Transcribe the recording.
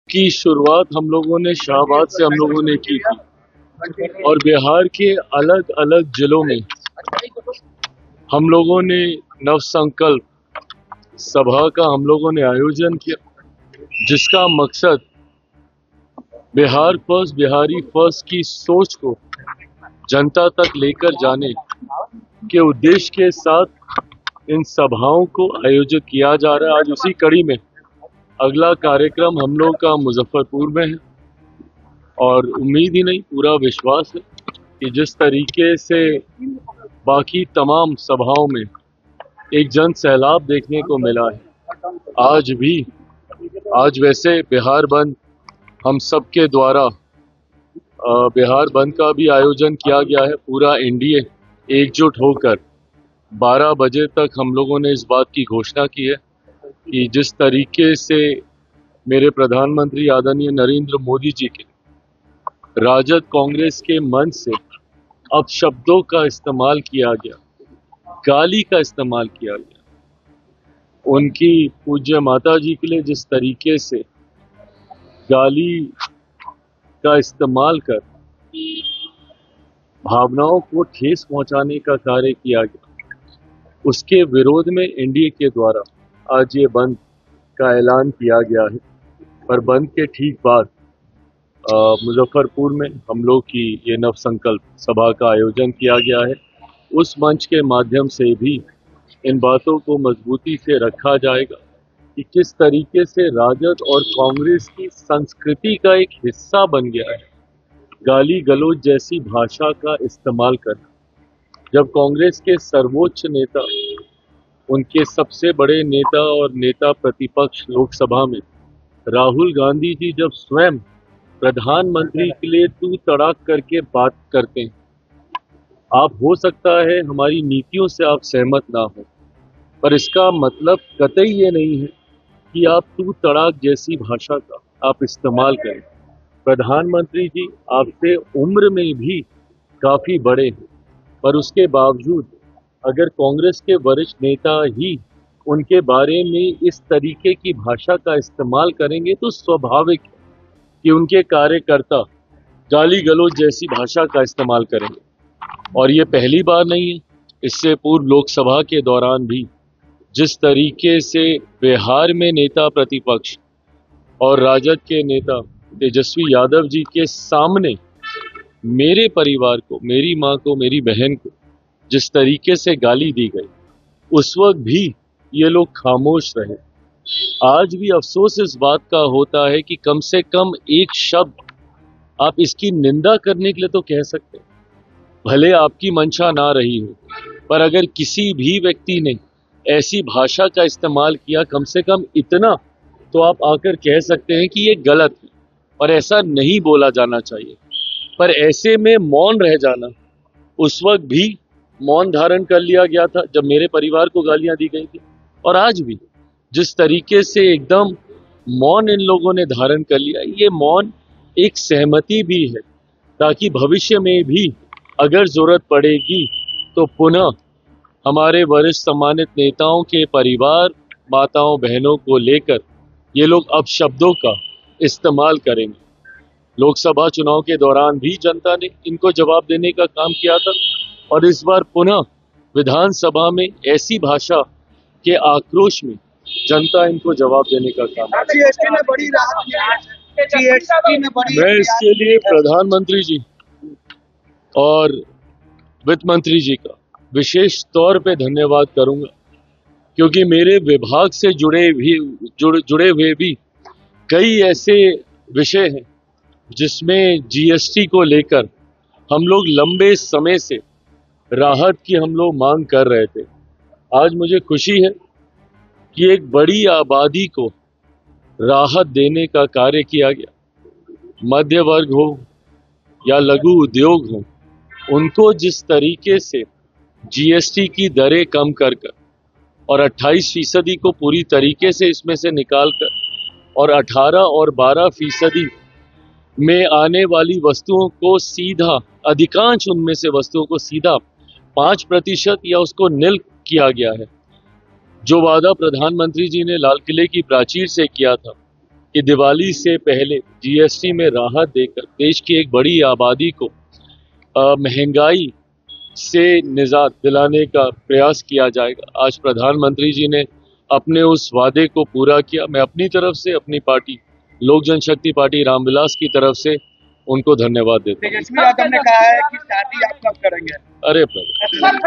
की शुरुआत हम लोगों ने शाहबाद से हम लोगों ने की थी और बिहार के अलग अलग जिलों में हम लोगों ने नव संकल्प सभा का हम लोगों ने आयोजन किया, जिसका मकसद बिहार फर्स्ट बिहारी फर्स्ट की सोच को जनता तक लेकर जाने के उद्देश्य के साथ इन सभाओं को आयोजित किया जा रहा है। आज उसी कड़ी में अगला कार्यक्रम हम लोग का मुजफ्फरपुर में है और उम्मीद ही नहीं, पूरा विश्वास है कि जिस तरीके से बाकी तमाम सभाओं में एक जन सैलाब देखने को मिला है, आज वैसे बिहार बंद हम सब के द्वारा बिहार बंद का भी आयोजन किया गया है। पूरा एनडीए एकजुट होकर 12 बजे तक हम लोगों ने इस बात की घोषणा की है कि जिस तरीके से मेरे प्रधानमंत्री आदरणीय नरेंद्र मोदी जी के राजद कांग्रेस के मंच से अपशब्दों का इस्तेमाल किया गया, गाली का इस्तेमाल किया गया, उनकी पूज्य माता जी के लिए जिस तरीके से गाली का इस्तेमाल कर भावनाओं को ठेस पहुंचाने का कार्य किया गया, उसके विरोध में एनडीए के द्वारा आज ये बंद का ऐलान किया गया है। पर बंद के ठीक बाद मुजफ्फरपुर में हम लोग की ये नव संकल्प सभा का आयोजन किया गया है। उस मंच के माध्यम से भी इन बातों को मजबूती से रखा जाएगा कि किस तरीके से राजद और कांग्रेस की संस्कृति का एक हिस्सा बन गया है गाली गलौज जैसी भाषा का इस्तेमाल करना। जब कांग्रेस के सर्वोच्च नेता, उनके सबसे बड़े नेता और नेता प्रतिपक्ष लोकसभा में राहुल गांधी जी जब स्वयं प्रधानमंत्री के लिए तू तड़ाक करके बात करते हैं, आप हो सकता है हमारी नीतियों से आप सहमत ना हो, पर इसका मतलब कतई ये नहीं है कि आप तू तड़ाक जैसी भाषा का आप इस्तेमाल करें। प्रधानमंत्री जी आपसे उम्र में भी काफी बड़े हैं, पर उसके बावजूद अगर कांग्रेस के वरिष्ठ नेता ही उनके बारे में इस तरीके की भाषा का इस्तेमाल करेंगे तो स्वाभाविक है कि उनके कार्यकर्ता गाली गलौज जैसी भाषा का इस्तेमाल करेंगे। और ये पहली बार नहीं है, इससे पूर्व लोकसभा के दौरान भी जिस तरीके से बिहार में नेता प्रतिपक्ष और राजद के नेता तेजस्वी यादव जी के सामने मेरे परिवार को, मेरी मां को, मेरी बहन को जिस तरीके से गाली दी गई, उस वक्त भी ये लोग खामोश रहे। आज भी अफसोस इस बात का होता है कि कम से कम एक शब्द आप इसकी निंदा करने के लिए तो कह सकते हैं, भले आपकी मंशा ना रही हो, पर अगर किसी भी व्यक्ति ने ऐसी भाषा का इस्तेमाल किया, कम से कम इतना तो आप आकर कह सकते हैं कि ये गलत है और ऐसा नहीं बोला जाना चाहिए। पर ऐसे में मौन रह जाना, उस वक्त भी मौन धारण कर लिया गया था जब मेरे परिवार को गालियां दी गई थी, और आज भी जिस तरीके से एकदम मौन इन लोगों ने धारण कर लिया, ये मौन एक सहमति भी है ताकि भविष्य में भी अगर जरूरत पड़ेगी तो पुनः हमारे वरिष्ठ सम्मानित नेताओं के परिवार, माताओं, बहनों को लेकर ये लोग अपशब्दों का इस्तेमाल करेंगे। लोकसभा चुनाव के दौरान भी जनता ने इनको जवाब देने का काम किया था और इस बार पुनः विधानसभा में ऐसी भाषा के आक्रोश में जनता इनको जवाब देने का काम करेगी। जीएसटी में बड़ी राहत, जीएसटी में बड़ी, मैं इसके लिए प्रधानमंत्री जी और वित्त मंत्री जी का विशेष तौर पे धन्यवाद करूंगा, क्योंकि मेरे विभाग से जुड़े हुए भी कई ऐसे विषय हैं जिसमें जीएसटी को लेकर हम लोग लंबे समय से राहत की हम लोग मांग कर रहे थे। आज मुझे खुशी है कि एक बड़ी आबादी को राहत देने का कार्य किया गया। मध्य वर्ग हो या लघु उद्योग हो, उनको जिस तरीके से जीएसटी की दरें कम कर और 28% को पूरी तरीके से इसमें से निकाल कर और 18 और 12% में आने वाली वस्तुओं को सीधा, अधिकांश उनमें से वस्तुओं को सीधा 5% या उसको निल किया गया है। जो वादा प्रधानमंत्री जी ने लाल किले की प्राचीर से किया था कि दिवाली से पहले जीएसटी में राहत देकर देश की एक बड़ी आबादी को महंगाई से निजात दिलाने का प्रयास किया जाएगा। आज प्रधानमंत्री जी ने अपने उस वादे को पूरा किया। मैं अपनी तरफ से अपनी पार्टी लोक जनशक्ति पार्टी रामविलास की तरफ से उनको धन्यवाद देता हूँ। तेजस्वी यादव ने कहा है कि शादी आप कब करेंगे? अरे